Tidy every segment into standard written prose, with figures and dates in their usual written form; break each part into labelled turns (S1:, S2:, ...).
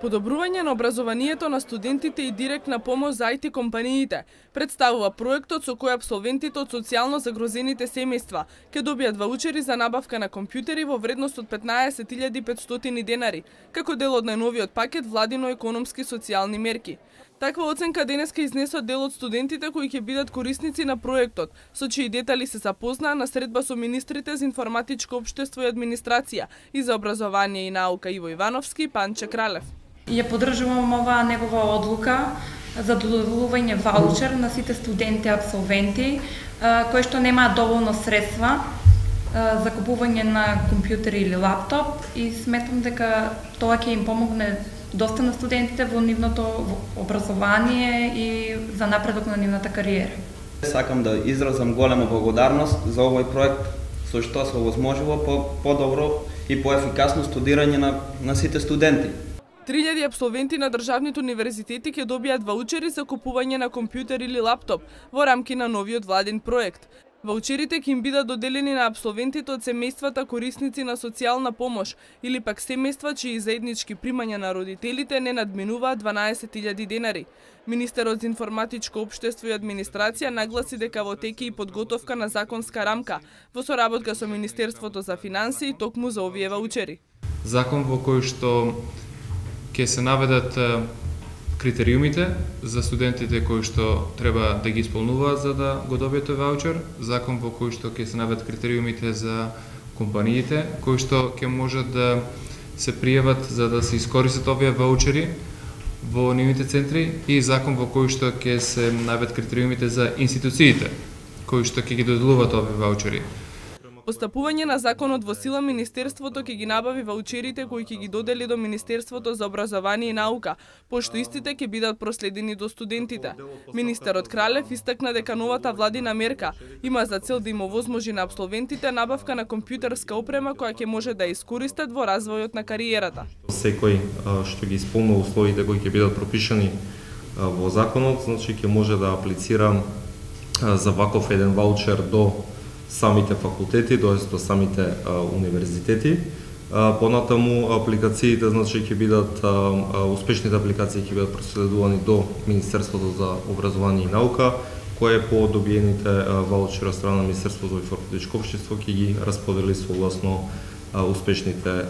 S1: Подобрување на образованието на студентите и директна помош за IT компаниите представува проектот со кој апсолвентите од социјално загрозените семејства ќе добијат ваучери за набавка на компјутери во вредност од 15.500 денари, како дел од најновиот пакет владино-економски социјални мерки. Таква оценка денеска изнесоа дел од студентите кои ќе бидат корисници на проектот, со чии детали се запознаа на средба со министрите за информатичко општество и администрација и за образование и наука Иво Ивановски и Панче Кралев.
S2: Ја поддржувам оваа негова одлука за доделување ваучер на сите студенти и апсолвенти кои што немаат доволно средства за купување на компјутери или лаптоп, и сметам дека тоа ќе им помогне доста на студентите во нивното образование и за напредок на нивната кариера.
S3: Сакам да изразам голема благодарност за овој проект, со што се овозможило по-добро и поефикасно студирање на сите студенти.
S1: 3000 апсолвенти на државните универзитети ќе добијат ваучери за купување на компјутер или лаптоп во рамки на новиот владин проект. Ваучерите ќе им бидат доделени на апсолвентите од семејствата корисници на социјална помош или пак семејства чии заеднички примања на родителите не надминуваат 12.000 денари. Министерот за информатичко општество и администрација нагласи дека во теке и подготовка на законска рамка во соработка со Министерството за финансии токму за овие ваучери.
S4: Закон во кој што ќе се наведат критериумите за студентите кои што треба да ги исполнуваат за да го добијат тој ваучер, закон во кој што ќе се наведат критериумите за компаниите кои што ќе можат да се пријават за да се искористат овие ваучери во нивните центри, и закон во кој што ќе се наведат критериумите за институциите кои што ќе ги доделуваат овие ваучери.
S1: Постапување на законот во сила, Министерството ќе ги набави ваучерите кои ќе ги додели до Министерството за образование и наука, пошто истите ќе бидат проследени до студентите. Министерот Кралев истакна дека новата владина мерка има за цел да им овозможи на апсолвентите набавка на компјутерска опрема која ќе може да ја искористат во развојот на кариерата.
S5: Секој што ги исполнува условите кои ќе бидат пропишани во законот, значи ќе може да аплицира за ваков еден ваучер до самите факултети, тоест до самите универзитети. Понатаму апликациите, значи ќе бидат успешните апликации ќе бидат проследувани до Министерството за образование и наука, кое по добиените ваучери од страна на Министерството за информатичко општество ќе ги расподели согласно успешните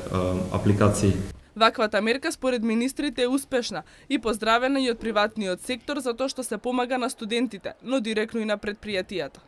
S5: апликации.
S1: Ваквата мерка според министрите е успешна и поздравена и од приватниот сектор за тоа што се помага на студентите, но директно и на претпријатијата.